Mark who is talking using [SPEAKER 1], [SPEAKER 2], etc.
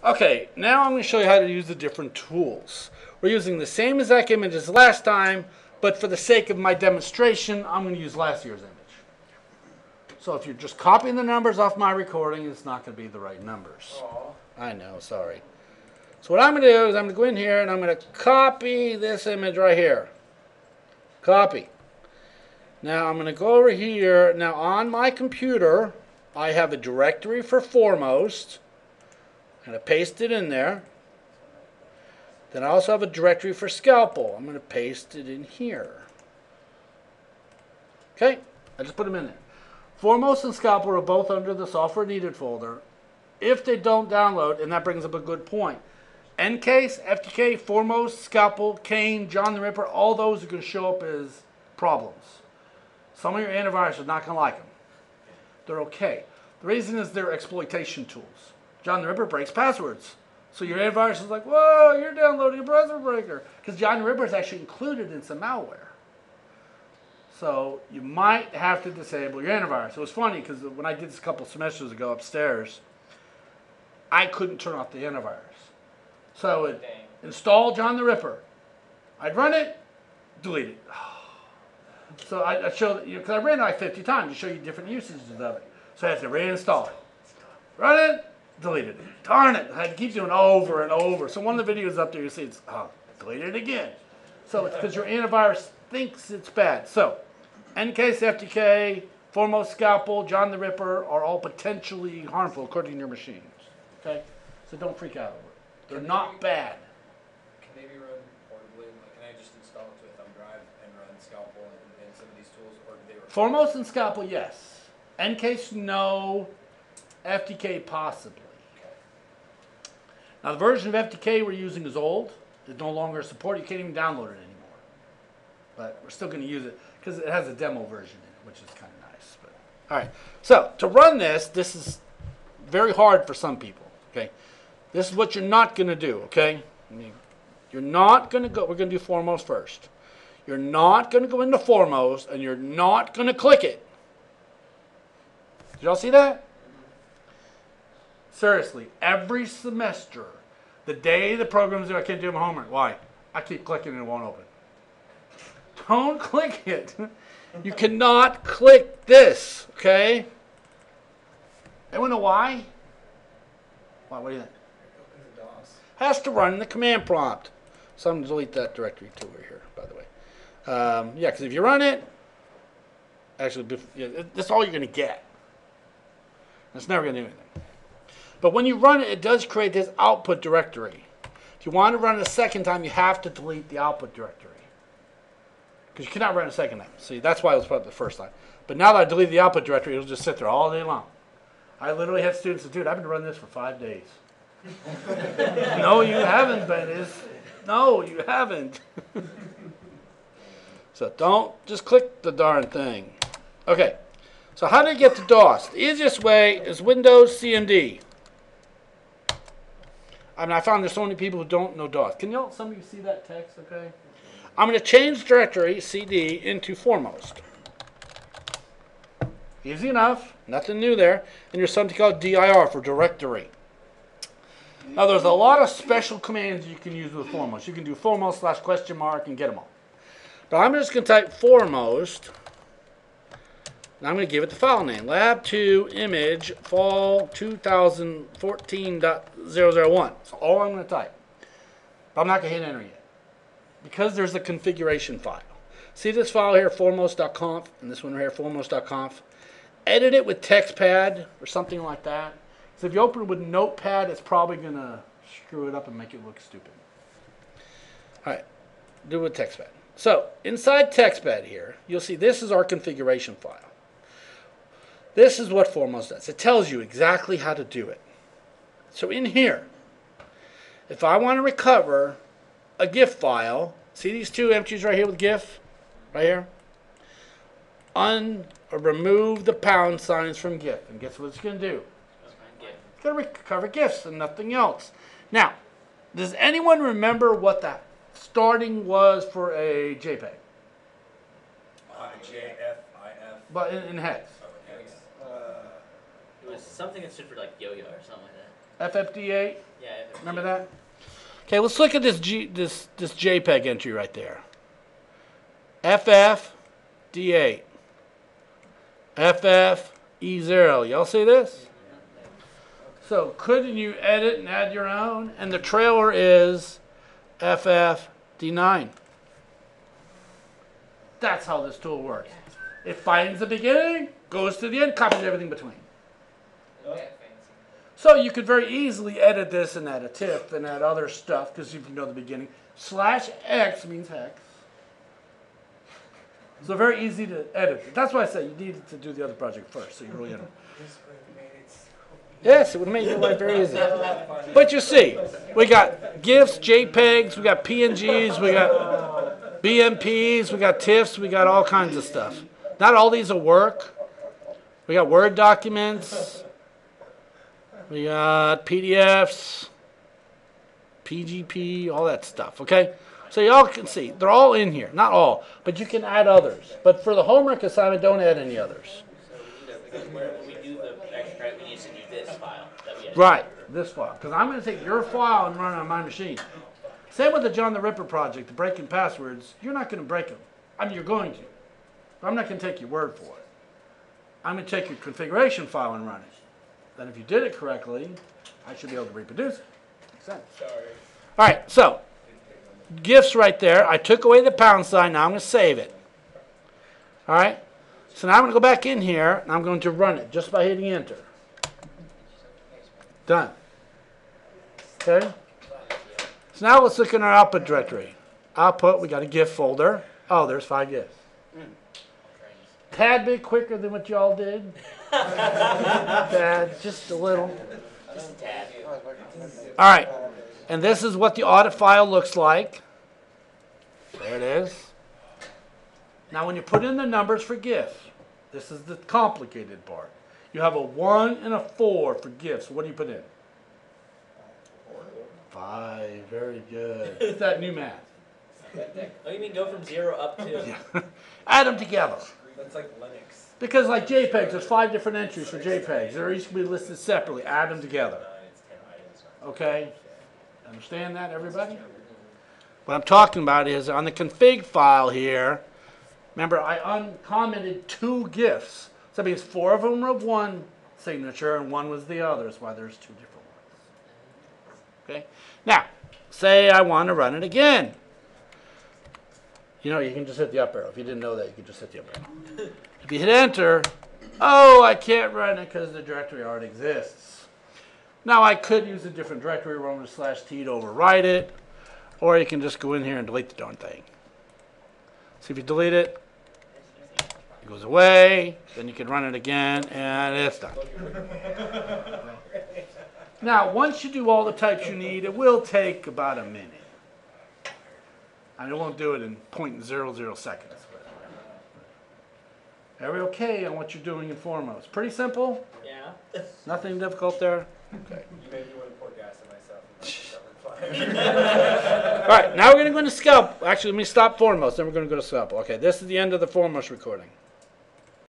[SPEAKER 1] Okay, now I'm going to show you how to use the different tools. We're using the same exact image as last time, but for the sake of my demonstration, I'm going to use last year's image. So if you're just copying the numbers off my recording, it's not going to be the right numbers.
[SPEAKER 2] Aww.
[SPEAKER 1] I know, sorry. So what I'm going to do is I'm going to go in here and I'm going to copy this image right here. Copy. Now I'm going to go over here. Now on my computer, I have a directory for Foremost. I'm going to paste it in there. Then I also have a directory for Scalpel. I'm going to paste it in here. Okay, I just put them in there. Foremost and Scalpel are both under the software needed folder. If they don't download, and that brings up a good point, Ncase, FTK, Foremost, Scalpel, Kane, John the Ripper, all those are going to show up as problems. Some of your antivirus is not going to like them. They're okay. The reason is they're exploitation tools. John the Ripper breaks passwords. So your antivirus is like, whoa, you're downloading a password breaker. Because John the Ripper is actually included in some malware. So you might have to disable your antivirus. It was funny because when I did this a couple semesters ago upstairs, I couldn't turn off the antivirus. So I would install John the Ripper. I'd run it, delete it. So I showed you, because I ran it like 50 times to show you different usages of it. So I had to reinstall it. Run it, delete it. Darn it, I had to keep doing it over and over. So one of the videos up there, you see it's, delete it again. So it's because your antivirus thinks it's bad. So Ncase, FTK, Foremost, Scalpel, John the Ripper are all potentially harmful according to your machines. Okay? So don't freak out over it. They're not bad.
[SPEAKER 2] Can they be run portably? Like, can I just install it to a thumb drive and run Scalpel and some of these tools? Or do they require
[SPEAKER 1] Foremost and Scalpel, yes. Ncase, no. FTK, possibly.
[SPEAKER 2] Okay.
[SPEAKER 1] Now, the version of FTK we're using is old. It's no longer supported. You can't even download it anymore. But we're still going to use it because it has a demo version in it, which is kind of nice. But, all right. So, to run this is very hard for some people. Okay. This is what you're not going to do. Okay. You're not going to go. We're going to do Foremost first. You're not going to go into Foremost, and you're not going to click it. Did y'all see that? Seriously, every semester, the day the program's due, I can't do my homework. Why? I keep clicking and it won't open. Don't click it. You cannot click this, okay? Anyone know why? Why, what do you think? Has to run in the command prompt. So I'm going to delete that directory too over here, by the way. Yeah, because if you run it, actually, that's all you're going to get. It's never going to do anything. But when you run it, it does create this output directory. If you want to run it a second time, you have to delete the output directory. Because you cannot run it a second time. See, that's why it was put up the first time. But now that I delete the output directory, it'll just sit there all day long. I literally had students say, dude, I've been running this for 5 days. No, you haven't, Bennis. No, you haven't. So don't just click the darn thing. Okay, so how do you get to DOS? The easiest way is Windows CMD. I mean, I found there's so many people who don't know DOS. Can y'all, some of you see that text, okay? I'm going to change directory, CD, into Foremost. Easy enough. Nothing new there. And there's something called dir for directory. Now, there's a lot of special commands you can use with Foremost. You can do Foremost / question mark and get them all. But I'm just going to type Foremost. And I'm going to give it the file name. Lab2 image fall 2014.001. That's all I'm going to type. But I'm not going to hit enter yet. Because there's a configuration file. See this file here, foremost.conf, and this one right here, foremost.conf. Edit it with TextPad or something like that. So if you open it with Notepad, it's probably going to screw it up and make it look stupid. All right, do it with TextPad. So inside TextPad here, you'll see this is our configuration file. This is what Foremost does. It tells you exactly how to do it. So in here, if I want to recover a GIF file, see these two empties right here with GIF? Right here? Remove the pound signs from GIF. And guess what it's going to do? It's going to recover GIFs and nothing else. Now, does anyone remember what the starting was for a JPEG?
[SPEAKER 2] JFIF.
[SPEAKER 1] But in heads.
[SPEAKER 3] It was something that stood for like yo-yo or something like that.
[SPEAKER 1] FFD8.
[SPEAKER 3] Yeah.
[SPEAKER 1] Remember that? Okay, let's look at this this JPEG entry right there. FFD8. FFE0. Y'all see this? So couldn't you edit and add your own? And the trailer is FFD9. That's how this tool works. It finds the beginning, goes to the end, copies everything between. So you could very easily edit this and add a TIFF and add other stuff because if you know the beginning. /X means hex. So very easy to edit it. That's why I say you needed to do the other project first, so you really know. Yes, it would make your life very easy. But you see, we got GIFs, JPEGs, we got PNGs, we got BMPs, we got TIFFs, we got all kinds of stuff. Not all these will work. We got Word documents. We got PDFs, PGP, all that stuff, okay? So y'all can see, they're all in here. Not all, but you can add others. But for the homework assignment, don't add any others.
[SPEAKER 3] So when we do the extra credit, we need to use this file that we edited.
[SPEAKER 1] Right, this file. Because I'm going to take your file and run it on my machine. Same with the John the Ripper project, the breaking passwords. You're not going to break them. I mean, you're going to. But I'm not going to take your word for it. I'm going to take your configuration file and run it. Then if you did it correctly, I should be able to reproduce it. Makes sense.
[SPEAKER 2] Sorry.
[SPEAKER 1] All right, so GIFs right there. I took away the pound sign. Now I'm going to save it. All right. So now I'm going to go back in here, and I'm going to run it just by hitting enter. Done. Okay. So now let's look in our output directory. Output, we got a GIF folder. Oh, there's 5 GIFs. Tad bit quicker than what y'all did. Tad, just a little.
[SPEAKER 3] Just a tad.
[SPEAKER 1] All right. And this is what the audit file looks like. There it is. Now when you put in the numbers for GIFs, this is the complicated part. You have a 1 and a 4 for GIFs. What do you put in? 5. Very good. It's that new math.
[SPEAKER 3] Oh, you mean go from 0 up to?
[SPEAKER 1] Add them together.
[SPEAKER 2] That's like Linux.
[SPEAKER 1] Because like JPEGs, there's 5 different entries for JPEGs. They're each going to be listed separately. Add them together. Okay? Understand that, everybody? What I'm talking about is on the config file here, remember I uncommented 2 GIFs. So that means 4 of them were of one signature and 1 was the other. That's why there's 2 different ones. Okay? Now, say I want to run it again. You know, you can just hit the up arrow. If you didn't know that, you could just hit the up arrow. If you hit enter, oh, I can't run it because the directory already exists. Now, I could use a different directory, run with /t to overwrite it, or you can just go in here and delete the darn thing. So if you delete it, it goes away, then you can run it again, and it's done. Now, once you do all the types you need, it will take about a minute. And it won't do it in 0.00 seconds. Are we okay on what you're doing in Foremost? Pretty simple?
[SPEAKER 3] Yeah.
[SPEAKER 1] Nothing difficult there? Okay.
[SPEAKER 2] You made me want to pour gas in myself.
[SPEAKER 1] All right, now we're going to go into Scalp. Actually, let me stop Foremost, then we're going to go to Scalpel. Okay, this is the end of the Foremost recording.